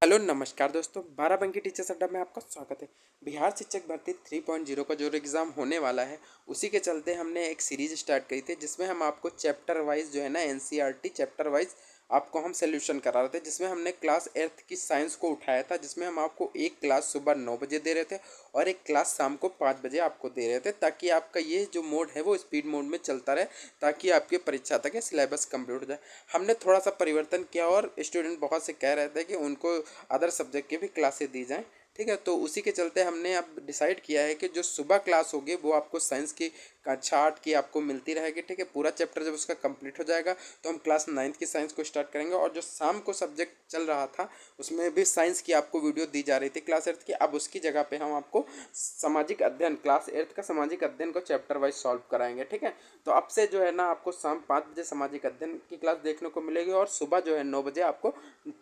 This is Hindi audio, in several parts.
हेलो नमस्कार दोस्तों, बाराबंकी टीचर्स अड्डा में आपका स्वागत है। बिहार शिक्षक भर्ती 3.0 का जो एग्ज़ाम होने वाला है, उसी के चलते हमने एक सीरीज स्टार्ट करी थी जिसमें हम आपको चैप्टर वाइज जो है ना एनसीईआरटी चैप्टर वाइज आपको हम सोल्यूशन करा रहे थे। जिसमें हमने क्लास 8th की साइंस को उठाया था, जिसमें हम आपको एक क्लास सुबह 9 बजे दे रहे थे और एक क्लास शाम को 5 बजे आपको दे रहे थे, ताकि आपका ये जो मोड है वो स्पीड मोड में चलता रहे, ताकि आपकी परीक्षा तक ये सिलेबस कंप्लीट हो जाए। हमने थोड़ा सा परिवर्तन किया और स्टूडेंट बहुत से कह रहे थे कि उनको अदर सब्जेक्ट की भी क्लासेस दी जाएँ। ठीक है, तो उसी के चलते हमने अब डिसाइड किया है कि जो सुबह क्लास होगी वो आपको साइंस की कक्षा 8 की आपको मिलती रहेगी। ठीक है, पूरा चैप्टर जब उसका कंप्लीट हो जाएगा तो हम क्लास 9th की साइंस को स्टार्ट करेंगे। और जो शाम को सब्जेक्ट चल रहा था उसमें भी साइंस की आपको वीडियो दी जा रही थी क्लास 8th की, अब उसकी जगह पे हम आपको सामाजिक अध्ययन क्लास 8th का सामाजिक अध्ययन को चैप्टर वाइज सॉल्व कराएंगे। ठीक है, तो अब से जो है ना आपको शाम 5 बजे सामाजिक अध्ययन की क्लास देखने को मिलेगी और सुबह जो है 9 बजे आपको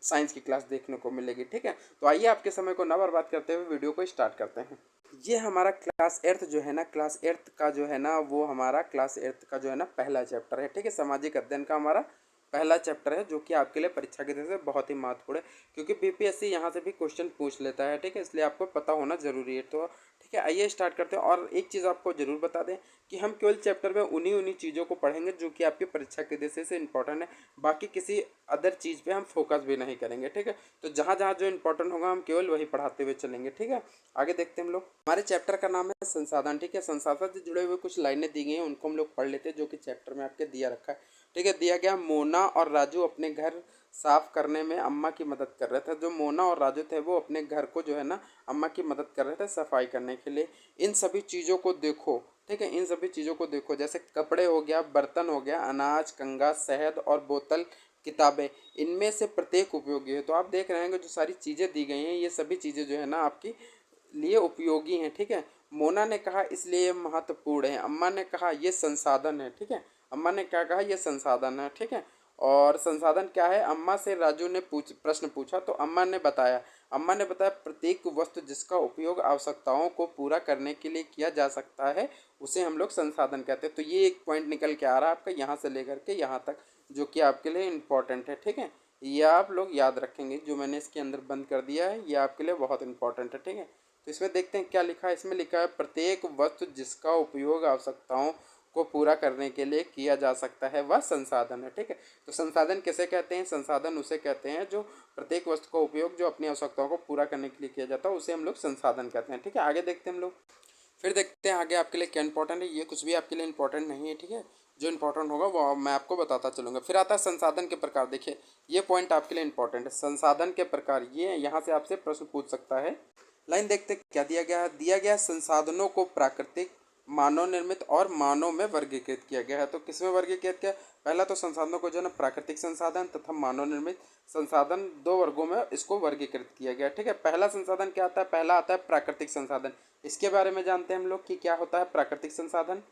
साइंस की क्लास देखने को मिलेगी। ठीक है, तो आइए आपके समय को ना बर्बाद करते हुए वीडियो को स्टार्ट करते हैं। ये हमारा क्लास 8th जो है ना, क्लास 8th का जो है ना वो हमारा क्लास 8th का जो है ना पहला चैप्टर है। ठीक है, सामाजिक अध्ययन का हमारा पहला चैप्टर है, जो कि आपके लिए परीक्षा की दृष्टि से बहुत ही महत्वपूर्ण है, क्योंकि बीपीएससी यहाँ से भी क्वेश्चन पूछ लेता है। ठीक है, इसलिए आपको पता होना जरूरी है। तो ठीक है, आइए स्टार्ट करते हैं। और एक चीज़ आपको जरूर बता दें कि हम केवल चैप्टर में उन्हीं उन्हीं चीज़ों को पढ़ेंगे जो कि आपकी परीक्षा की दृष्टि से इंपॉर्टेंट है। बाकी किसी अदर चीज़ पे हम फोकस भी नहीं करेंगे। ठीक है, तो जहाँ जहाँ जो इंपॉर्टेंट होगा हम केवल वही पढ़ाते हुए चलेंगे। ठीक है, आगे देखते हैं हम लोग। हमारे चैप्टर का नाम है संसाधन। ठीक है, संसाधन से जुड़े हुए कुछ लाइनें दी गई हैं, उनको हम लोग पढ़ लेते हैं, जो कि चैप्टर में आपके दिया रखा है। ठीक है, दिया गया मोना और राजू अपने घर साफ करने में अम्मा की मदद कर रहे थे। जो मोना और राजू थे वो अपने घर को जो है ना अम्मा की मदद कर रहे थे सफाई करने के लिए। इन सभी चीज़ों को देखो। ठीक है, इन सभी चीज़ों को देखो, जैसे कपड़े हो गया, बर्तन हो गया, अनाज, कंघा, शहद और बोतल, किताबें, इनमें से प्रत्येक उपयोगी है। तो आप देख रहे हैं कि जो सारी चीज़ें दी गई हैं ये सभी चीज़ें जो है ना आपकी लिए उपयोगी हैं। ठीक है, मोना ने कहा इसलिए ये महत्वपूर्ण है। अम्मा ने कहा ये संसाधन है। ठीक है, अम्मा ने क्या कहा, ये संसाधन है। ठीक है, और संसाधन क्या है, अम्मा से राजू ने प्रश्न पूछा तो अम्मा ने बताया प्रत्येक वस्तु जिसका उपयोग आवश्यकताओं को पूरा करने के लिए किया जा सकता है उसे हम लोग संसाधन कहते हैं। तो ये एक पॉइंट निकल के आ रहा है आपका यहाँ से लेकर के यहाँ तक, जो कि आपके लिए इम्पोर्टेंट है। ठीक है, ये आप लोग याद रखेंगे, जो मैंने इसके अंदर बंद कर दिया है ये आपके लिए बहुत इंपॉर्टेंट है। ठीक है, तो इसमें देखते हैं क्या लिखा है। इसमें लिखा है प्रत्येक वस्तु जिसका उपयोग आवश्यकताओं को पूरा करने के लिए किया जा सकता है वह संसाधन है। ठीक है, तो संसाधन किसे कहते हैं, संसाधन उसे कहते हैं जो प्रत्येक वस्तु का उपयोग जो अपनी आवश्यकताओं को पूरा करने के लिए किया जाता है उसे हम लोग संसाधन कहते हैं। ठीक है, आगे देखते हैं हम लोग। फिर देखते हैं आगे आपके लिए क्या इंपॉर्टेंट है। ये कुछ भी आपके लिए इंपॉर्टेंट नहीं है। ठीक है, जो इंपॉर्टेंट होगा वो मैं आपको बताता चलूँगा। फिर आता है संसाधन के प्रकार। देखिए ये पॉइंट आपके लिए इंपॉर्टेंट है, संसाधन के प्रकार। ये यहाँ से आपसे प्रश्न पूछ सकता है। लाइन देखते हैं क्या दिया गया है। दिया गया संसाधनों को प्राकृतिक, मानव निर्मित और मानव में वर्गीकृत किया गया है। तो किस में वर्गीकृत किया, पहला तो संसाधनों को जो है ना प्राकृतिक संसाधन तथा मानव निर्मित संसाधन, दो वर्गों में इसको वर्गीकृत किया गया है। ठीक है, पहला संसाधन क्या आता है, पहला आता है प्राकृतिक संसाधन। इसके बारे में जानते हैं हम लोग कि क्या होता है प्राकृतिक संसाधन।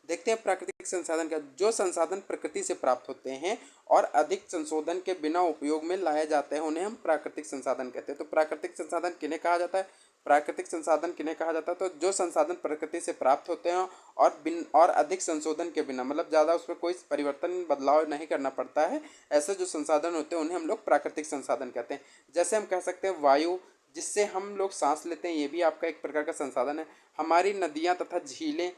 देखते हैं प्राकृतिक संसाधन का, जो संसाधन प्रकृति से प्राप्त होते हैं और अधिक संशोधन के बिना उपयोग में लाए जाते हैं उन्हें हम प्राकृतिक संसाधन कहते हैं। तो प्राकृतिक संसाधन किन्हें कहा जाता है, प्राकृतिक संसाधन किन्हें कहा जाता है, तो जो संसाधन प्रकृति से प्राप्त होते हैं और अधिक संशोधन के बिना, मतलब ज़्यादा उसमें कोई परिवर्तन बदलाव नहीं करना पड़ता है, ऐसे जो संसाधन होते हैं उन्हें हम लोग प्राकृतिक संसाधन कहते हैं। जैसे हम कह सकते हैं वायु, जिससे हम लोग सांस लेते हैं, ये भी आपका एक प्रकार का संसाधन है। हमारी नदियाँ तथा झीलें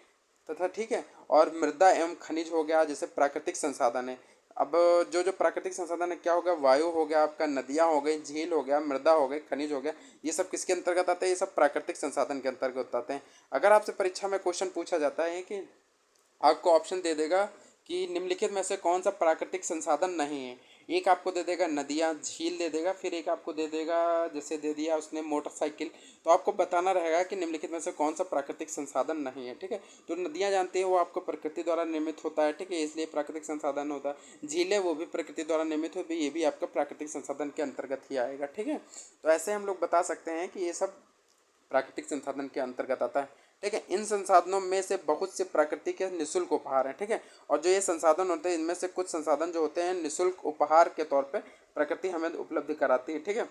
तथा ठीक है, और मृदा एवं खनिज हो गया जैसे प्राकृतिक संसाधन है। अब जो जो प्राकृतिक संसाधन है क्या हो गया, वायु हो गया आपका, नदियाँ हो गई, झील हो गया, मृदा हो गई, खनिज हो गया, ये सब किसके अंतर्गत आते हैं, ये सब प्राकृतिक संसाधन के अंतर्गत आते हैं। अगर आपसे परीक्षा में क्वेश्चन पूछा जाता है कि आपको ऑप्शन दे देगा कि निम्नलिखित में से कौन सा प्राकृतिक संसाधन नहीं है, एक आपको दे देगा नदियाँ, झील दे देगा, फिर एक आपको दे देगा, जैसे दे दिया उसने मोटरसाइकिल, तो आपको बताना रहेगा कि निम्नलिखित में से कौन सा प्राकृतिक संसाधन नहीं है। ठीक है, तो नदियाँ जानते हैं वो आपको प्रकृति द्वारा निर्मित होता है। ठीक है, इसलिए प्राकृतिक संसाधन होता है। झीलें वो भी प्रकृति द्वारा निर्मित होती है, ये भी आपका प्राकृतिक संसाधन के अंतर्गत ही आएगा। ठीक है, तो ऐसे हम लोग बता सकते हैं कि ये सब प्राकृतिक संसाधन के अंतर्गत आता है। ठीक है, इन संसाधनों में से बहुत से प्रकृति के निःशुल्क उपहार हैं। ठीक है, और जो ये संसाधन होते हैं इनमें से कुछ संसाधन जो होते हैं निःशुल्क उपहार के तौर पे प्रकृति हमें उपलब्ध कराती है। ठीक है,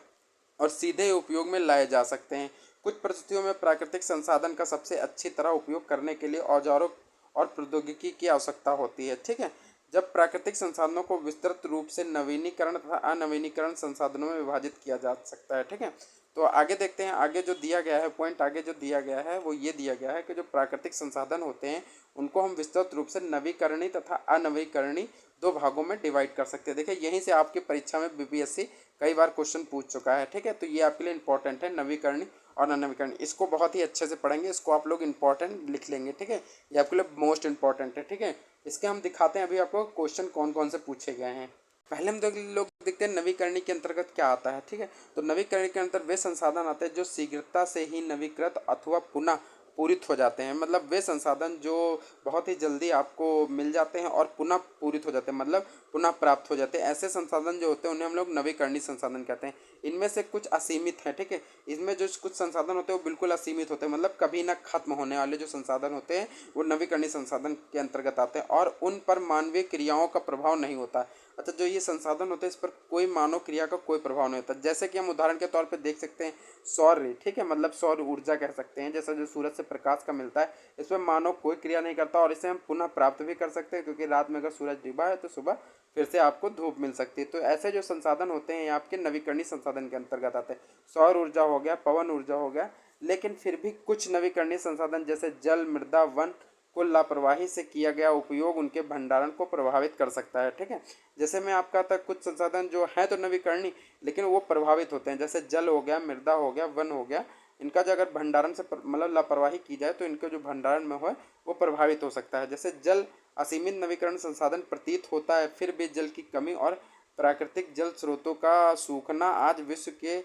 और सीधे उपयोग में लाए जा सकते हैं। कुछ परिस्थितियों में प्राकृतिक संसाधन का सबसे अच्छी तरह उपयोग करने के लिए औजारों और प्रौद्योगिकी की आवश्यकता होती है। ठीक है, जब प्राकृतिक संसाधनों को विस्तृत रूप से नवीनीकरण तथा अनवीनीकरण संसाधनों में विभाजित किया जा सकता है। ठीक है, तो आगे देखते हैं, आगे जो दिया गया है पॉइंट, आगे जो दिया गया है वो ये दिया गया है कि जो प्राकृतिक संसाधन होते हैं उनको हम विस्तृत रूप से नवीकरणीय तथा अनवीकरणीय दो भागों में डिवाइड कर सकते हैं। देखिए यहीं से आपकी परीक्षा में बीपीएससी कई बार क्वेश्चन पूछ चुका है। ठीक है, तो ये आपके लिए इंपॉर्टेंट है, नवीकरणीय और अनवीकरणीय। इसको बहुत ही अच्छे से पढ़ेंगे, इसको आप लोग इंपॉर्टेंट लिख लेंगे। ठीक है, ये आपके लिए मोस्ट इंपॉर्टेंट है। ठीक है, इसके हम दिखाते हैं अभी आपको क्वेश्चन कौन कौन से पूछे गए हैं। पहले हम लोग देखते हैं नवीकरणीय के अंतर्गत क्या आता है। ठीक है, तो नवीकरणीय के अंतर्गत वे संसाधन आते हैं जो शीघ्रता से ही नवीकृत अथवा पुनः पूरित हो जाते हैं। मतलब वे संसाधन जो बहुत ही जल्दी आपको मिल जाते हैं और पुनः पूरित हो जाते हैं, मतलब पुनः प्राप्त हो जाते हैं। ऐसे संसाधन जो होते हैं उन्हें हम लोग नवीकरणीय संसाधन कहते हैं। इनमें से कुछ असीमित हैं। ठीक है, इसमें जो कुछ संसाधन होते हैं वो बिल्कुल असीमित होते हैं, मतलब कभी ना खत्म होने वाले जो संसाधन होते हैं वो नवीकरणीय संसाधन के अंतर्गत आते हैं और उन पर मानवीय क्रियाओं का प्रभाव नहीं होता। अच्छा, जो ये संसाधन होते हैं इस पर कोई मानव क्रिया का कोई प्रभाव नहीं होता। जैसे कि हम उदाहरण के तौर पे देख सकते हैं सौर, ठीक है, मतलब सौर ऊर्जा कह सकते हैं। जैसा जो सूरज से प्रकाश का मिलता है, इसमें मानव कोई क्रिया नहीं करता और इसे हम पुनः प्राप्त भी कर सकते हैं, क्योंकि रात में अगर सूरज डूबा है तो सुबह फिर से आपको धूप मिल सकती है। तो ऐसे जो संसाधन होते हैं ये आपके नवीकरणीय संसाधन के अंतर्गत आते हैं। सौर ऊर्जा हो गया, पवन ऊर्जा हो गया, लेकिन फिर भी कुछ नवीकरणीय संसाधन जैसे जल, मृदा, वन को लापरवाही से किया गया उपयोग उनके भंडारण को प्रभावित कर सकता है। ठीक है, जैसे मैं आपका था कुछ संसाधन जो है तो नवीकरणीय लेकिन वो प्रभावित होते हैं, जैसे जल हो गया, मृदा हो गया, वन हो गया। इनका जो अगर भंडारण से मतलब लापरवाही की जाए तो इनके जो भंडारण में हो वो प्रभावित हो सकता है। जैसे जल असीमित नवीकरण संसाधन प्रतीत होता है, फिर भी जल की कमी और प्राकृतिक जल स्रोतों का सूखना आज विश्व के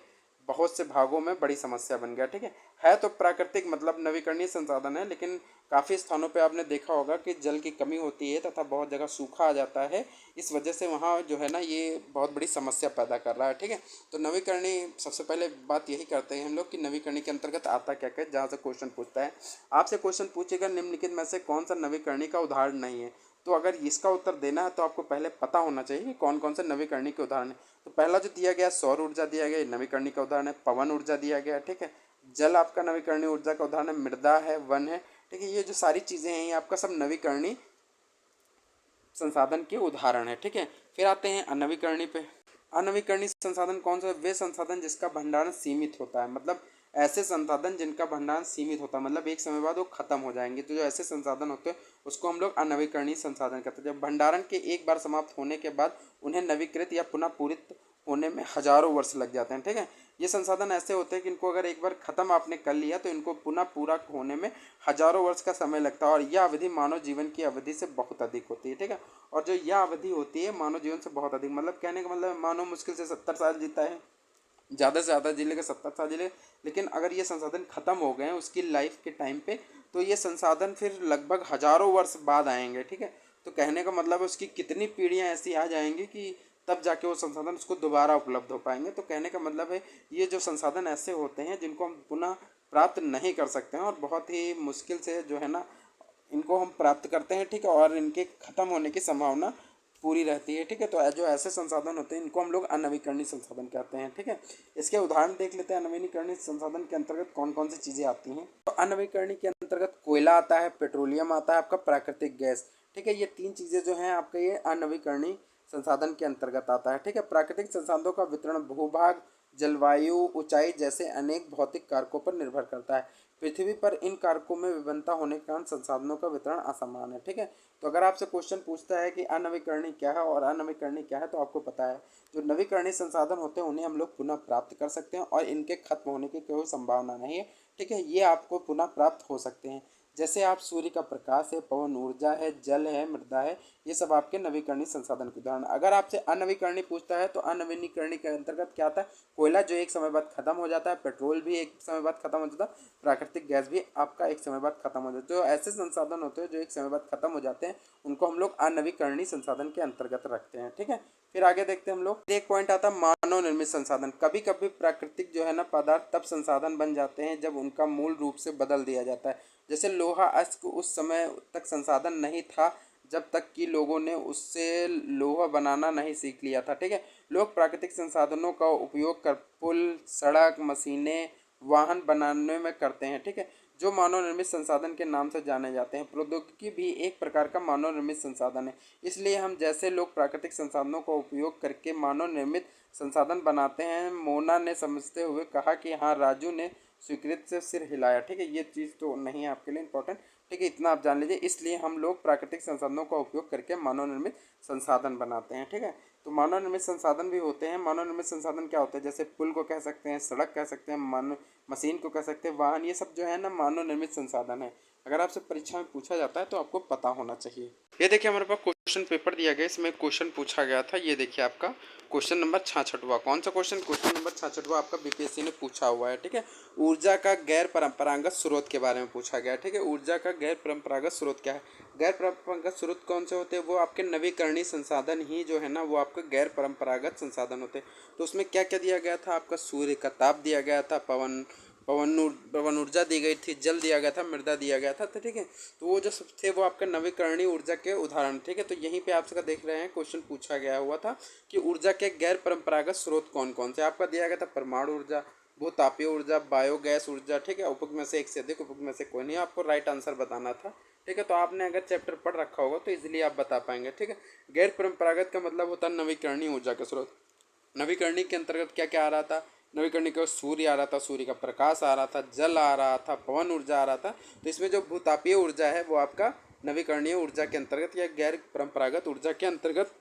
बहुत से भागों में बड़ी समस्या बन गया। ठीक है तो प्राकृतिक मतलब नवीकरणीय संसाधन है, लेकिन काफ़ी स्थानों पे आपने देखा होगा कि जल की कमी होती है तथा बहुत जगह सूखा आ जाता है। इस वजह से वहाँ जो है ना ये बहुत बड़ी समस्या पैदा कर रहा है। ठीक है, तो नवीकरणीय सबसे पहले बात यही करते हैं हम लोग कि नवीकरणीय के अंतर्गत आता क्या क्या, जहाँ से क्वेश्चन पूछता है आपसे, क्वेश्चन पूछेगा निम्नलिखित में से कौन सा नवीकरणीय का उदाहरण नहीं है। तो अगर इसका उत्तर देना है तो आपको पहले पता होना चाहिए कि कौन कौन से नवीकरणीय के उदाहरण है। तो पहला जो दिया गया सौर ऊर्जा दिया गया, नवीकरणीय का उदाहरण है। पवन ऊर्जा दिया गया, ठीक है। जल आपका नवीकरणीय ऊर्जा का उदाहरण है। मृदा है, वन है, ठीक है। ये जो सारी चीज़ें हैं ये आपका सब नवीकरणीय संसाधन के उदाहरण है। ठीक है, फिर आते हैं अनवीकरणीय पे। अनवीकरणीय संसाधन कौन सा? वे संसाधन जिसका भंडारण सीमित होता है, मतलब ऐसे संसाधन जिनका भंडारण सीमित होता है, मतलब एक समय बाद वो खत्म हो जाएंगे। तो जो ऐसे संसाधन होते हैं उसको हम लोग अनवीकरणीय संसाधन कहते हैं। जब भंडारण के एक बार समाप्त होने के बाद उन्हें नवीकृत या पुनः पूरित होने में हजारों वर्ष लग जाते हैं। ठीक है, ये संसाधन ऐसे होते हैं कि इनको अगर एक बार खत्म आपने कर लिया तो इनको पुनः पूरा होने में हजारों वर्ष का समय लगता है, और यह अवधि मानव जीवन की अवधि से बहुत अधिक होती है। ठीक है, और जो यह अवधि होती है मानव जीवन से बहुत अधिक, मतलब कहने का मतलब मानव मुश्किल से 70 साल जीता है, ज़्यादा से ज़्यादा जिले के 70 साल जिले, लेकिन अगर ये संसाधन खत्म हो गए हैं उसकी लाइफ के टाइम पे तो ये संसाधन फिर लगभग हजारों वर्ष बाद आएंगे। ठीक है, तो कहने का मतलब है उसकी कितनी पीढ़ियाँ ऐसी आ जाएंगी कि तब जाके वो संसाधन उसको दोबारा उपलब्ध हो पाएंगे। तो कहने का मतलब है ये जो संसाधन ऐसे होते हैं जिनको हम पुनः प्राप्त नहीं कर सकते हैं और बहुत ही मुश्किल से जो है ना इनको हम प्राप्त करते हैं। ठीक है, और इनके ख़त्म होने की संभावना पूरी रहती है। ठीक है, तो जो ऐसे संसाधन होते हैं इनको हम लोग अनवीकरणीय संसाधन कहते हैं। ठीक है, इसके उदाहरण देख लेते हैं। अनवीकरणीय संसाधन के अंतर्गत कौन कौन सी चीज़ें आती हैं। तो अनवीकरणीय के अंतर्गत कोयला आता है, पेट्रोलियम आता है, आपका प्राकृतिक गैस। ठीक है, ये तीन चीज़ें जो हैं आपका ये अनवीकरणीय संसाधन के अंतर्गत आता है। ठीक है, प्राकृतिक संसाधनों का वितरण भूभाग, जलवायु, ऊंचाई जैसे अनेक भौतिक कारकों पर निर्भर करता है। पृथ्वी पर इन कारकों में विभिन्नता होने के कारण संसाधनों का वितरण असमान है। ठीक है, तो अगर आपसे क्वेश्चन पूछता है कि अनवीकरणीय क्या है और अनवीकरणीय क्या है, तो आपको पता है जो नवीकरणीय संसाधन होते हैं उन्हें हम लोग पुनः प्राप्त कर सकते हैं और इनके खत्म होने की कोई संभावना नहीं है। ठीक है, ये आपको पुनः प्राप्त हो सकते हैं। जैसे आप सूर्य का प्रकाश है, पवन ऊर्जा है, जल है, मृदा है, ये सब आपके नवीकरणीय संसाधन के उदाहरण। अगर आपसे अनवीकरणीय पूछता है तो अनवीकरणीय के अंतर्गत क्या आता है? कोयला जो एक समय बाद खत्म हो जाता है, पेट्रोल भी एक समय बाद खत्म हो जाता है, प्राकृतिक गैस भी आपका एक समय बाद खत्म हो जाता है। जो ऐसे संसाधन होते हैं जो एक समय बाद खत्म हो जाते हैं उनको हम लोग अनवीकरणीय संसाधन के अंतर्गत रखते हैं। ठीक है, फिर आगे देखते हैं हम लोग। एक पॉइंट आता है मानव निर्मित संसाधन। कभी कभी प्राकृतिक जो है ना पदार्थ तब संसाधन बन जाते हैं जब उनका मूल रूप से बदल दिया जाता है। जैसे लोहा अयस्क उस समय तक संसाधन नहीं था जब तक कि लोगों ने उससे लोहा बनाना नहीं सीख लिया था। ठीक है, लोग प्राकृतिक संसाधनों का उपयोग कर पुल, सड़क, मशीनें, वाहन बनाने में करते हैं। ठीक है, जो मानव निर्मित संसाधन के नाम से जाने जाते हैं। प्रौद्योगिकी भी एक प्रकार का मानव निर्मित संसाधन है। इसलिए हम जैसे लोग प्राकृतिक संसाधनों का उपयोग करके मानव निर्मित संसाधन बनाते हैं। मोना ने समझते हुए कहा कि हाँ। राजू ने स्वीकृत से सिर हिलाया। ठीक है, ये चीज़ तो नहीं है आपके लिए इंपॉर्टेंट। ठीक है, इतना आप जान लीजिए। इसलिए हम लोग प्राकृतिक संसाधनों का उपयोग करके मानव निर्मित संसाधन बनाते हैं। ठीक है, तो मानव निर्मित संसाधन भी होते हैं। मानव निर्मित संसाधन क्या होते हैं? जैसे पुल को कह सकते हैं, सड़क कह सकते हैं, मानव मशीन को कह सकते हैं, वाहन, ये सब जो है ना मानव निर्मित संसाधन है। अगर आपसे परीक्षा में पूछा जाता है तो आपको पता होना चाहिए। ये देखिए हमारे पास क्वेश्चन पेपर दिया गया, इसमें क्वेश्चन पूछा गया था। ये देखिए आपका क्वेश्चन नंबर 66वां। कौन सा क्वेश्चन? क्वेश्चन नंबर 66वां आपका बीपीएससी ने पूछा हुआ है। ठीक है, ऊर्जा का गैर परंपरागत स्रोत के बारे में पूछा गया है। ठीक है, ऊर्जा का गैर परंपरागत स्रोत क्या है? गैर परंपरागत स्रोत कौन से होते हैं? वो आपके नवीकरणीय संसाधन ही जो है ना वो आपके गैर परंपरागत संसाधन होते हैं। तो उसमें क्या क्या दिया गया था? आपका सूर्य का ताप दिया गया था, पवन ऊर्जा दी गई थी, जल दिया गया था, मृदा दिया गया था। तो ठीक है, तो वो जो सब थे वो आपका नवीकरणीय ऊर्जा के उदाहरण। ठीक है, तो यहीं पे आपसे देख रहे हैं क्वेश्चन पूछा गया हुआ था कि ऊर्जा के गैर परंपरागत स्रोत कौन कौन से। आपका दिया गया था परमाणु ऊर्जा, भूतापीय ऊर्जा, बायोगैस ऊर्जा। ठीक है, उपक में से एक से अधिक, उपक में से कोई नहीं। आपको राइट आंसर बताना था। ठीक है, तो आपने अगर चैप्टर पढ़ रखा होगा तो इजीली आप बता पाएंगे। ठीक है, गैर परंपरागत का मतलब होता है नवीकरणीय ऊर्जा के स्रोत। नवीकरणीय के अंतर्गत क्या क्या आ रहा था? नवीकरणीय का सूर्य आ रहा था, सूर्य का प्रकाश आ रहा था, जल आ रहा था, पवन ऊर्जा आ रहा था। तो इसमें जो भूतापीय ऊर्जा है वो आपका नवीकरणीय ऊर्जा के अंतर्गत या गैर परंपरागत ऊर्जा के अंतर्गत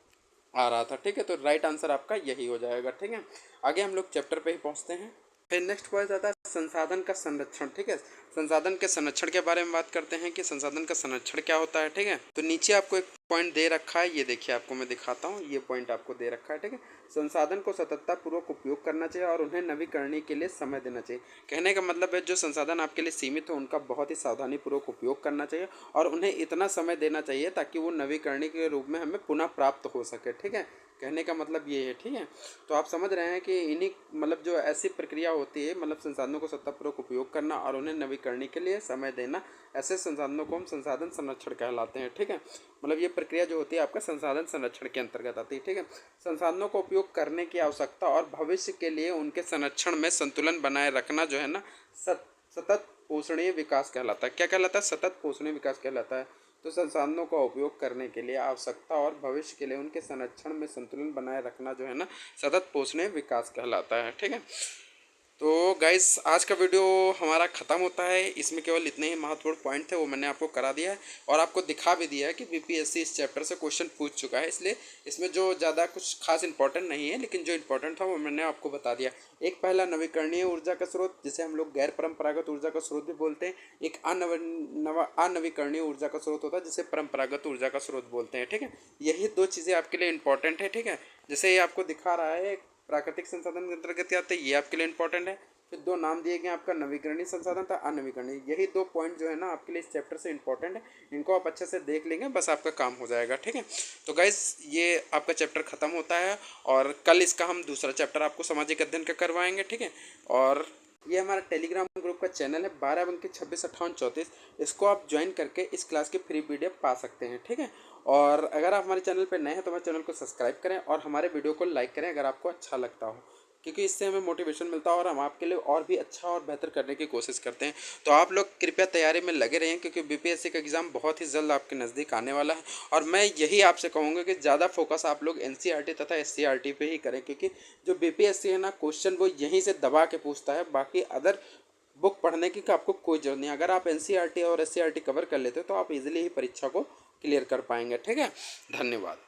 आ रहा था। ठीक है, तो राइट आंसर आपका यही हो जाएगा। ठीक है, आगे हम लोग चैप्टर पे ही पहुंचते हैं। फिर नेक्स्ट पॉइंट आता है संसाधन का संरक्षण। ठीक है, संसाधन के संरक्षण के बारे में बात करते हैं कि संसाधन का संरक्षण क्या होता है। ठीक है, तो नीचे आपको एक पॉइंट दे रखा है, ये देखिए आपको मैं दिखाता हूँ। ये पॉइंट आपको दे रखा है। ठीक है, संसाधन को सततता पूर्वक उपयोग करना चाहिए और उन्हें नवीकरणीय के लिए समय देना चाहिए। कहने का मतलब है जो संसाधन आपके लिए सीमित हो उनका बहुत ही सावधानी पूर्वक उपयोग करना चाहिए और उन्हें इतना समय देना चाहिए ताकि वो नवीकरणीय के रूप में हमें पुनः प्राप्त हो सके। ठीक है, कहने का मतलब ये है। ठीक है, तो आप समझ रहे हैं कि इन्हीं मतलब जो ऐसी प्रक्रिया होती है, मतलब संसाधनों को सत्तापूर्वक उपयोग करना और उन्हें नवीकरणीय के लिए समय देना, ऐसे संसाधनों को हम संसाधन संरक्षण कहलाते हैं। ठीक है, मतलब ये प्रक्रिया जो होती है आपका संसाधन संरक्षण के अंतर्गत आती है। ठीक है, संसाधनों का उपयोग करने की आवश्यकता और भविष्य के लिए उनके संरक्षण में संतुलन बनाए रखना जो है ना सतत पोषणीय विकास कहलाता है। क्या कहलाता है? सतत पोषणीय विकास कहलाता है। तो संसाधनों का उपयोग करने के लिए आवश्यकता और भविष्य के लिए उनके संरक्षण में संतुलन बनाए रखना जो है ना सतत पोषणीय विकास कहलाता है। ठीक है, तो गाइस आज का वीडियो हमारा ख़त्म होता है। इसमें केवल इतने ही महत्वपूर्ण पॉइंट थे वो मैंने आपको करा दिया है और आपको दिखा भी दिया है कि बीपीएससी इस चैप्टर से क्वेश्चन पूछ चुका है। इसलिए इसमें जो ज़्यादा कुछ खास इंपॉर्टेंट नहीं है, लेकिन जो इंपॉर्टेंट था वो मैंने आपको बता दिया। एक पहला नवीकरणीय ऊर्जा का स्रोत, जिसे हम लोग गैर परंपरागत ऊर्जा का स्रोत भी बोलते हैं। एक अनवीकरणीय ऊर्जा का स्रोत होता है जिसे परंपरागत ऊर्जा का स्रोत बोलते हैं। ठीक है, यही दो चीज़ें आपके लिए इंपॉर्टेंट है। ठीक है, जैसे ये आपको दिखा रहा है प्राकृतिक संसाधन के अंतर्गत क्या आते हैं, ये आपके लिए इंपॉर्टेंट है। फिर दो नाम दिए गए आपका नवीकरणीय संसाधन था, अनवीकरणीय। यही दो पॉइंट जो है ना आपके लिए इस चैप्टर से इंपॉर्टेंट है। इनको आप अच्छे से देख लेंगे, बस आपका काम हो जाएगा। ठीक है, तो गाइस ये आपका चैप्टर खत्म होता है और कल इसका हम दूसरा चैप्टर आपको सामाजिक अध्ययन का करवाएंगे। ठीक है, और ये हमारा टेलीग्राम ग्रुप का चैनल है 12 बंकी 26 58 34। इसको आप ज्वाइन करके इस क्लास की फ्री पीडीएफ पा सकते हैं। ठीक है, और अगर आप हमारे चैनल पर नए हैं तो हमारे चैनल को सब्सक्राइब करें और हमारे वीडियो को लाइक करें अगर आपको अच्छा लगता हो, क्योंकि इससे हमें मोटिवेशन मिलता है और हम आपके लिए और भी अच्छा और बेहतर करने की कोशिश करते हैं। तो आप लोग कृपया तैयारी में लगे रहें क्योंकि बीपीएससी का एग्ज़ाम बहुत ही जल्द आपके नज़दीक आने वाला है। और मैं यही आपसे कहूँगा कि ज़्यादा फोकस आप लोग एनसीईआरटी तथा एससीईआरटी पे ही करें, क्योंकि जो बीपीएससी है ना क्वेश्चन वो यहीं से दबा के पूछता है। बाकी अदर बुक पढ़ने की आपको कोई जरूरत नहीं। अगर आप एनसीईआरटी और एससीईआरटी कवर कर लेते हो तो आप इजीली ही परीक्षा को क्लियर कर पाएंगे। ठीक है, धन्यवाद।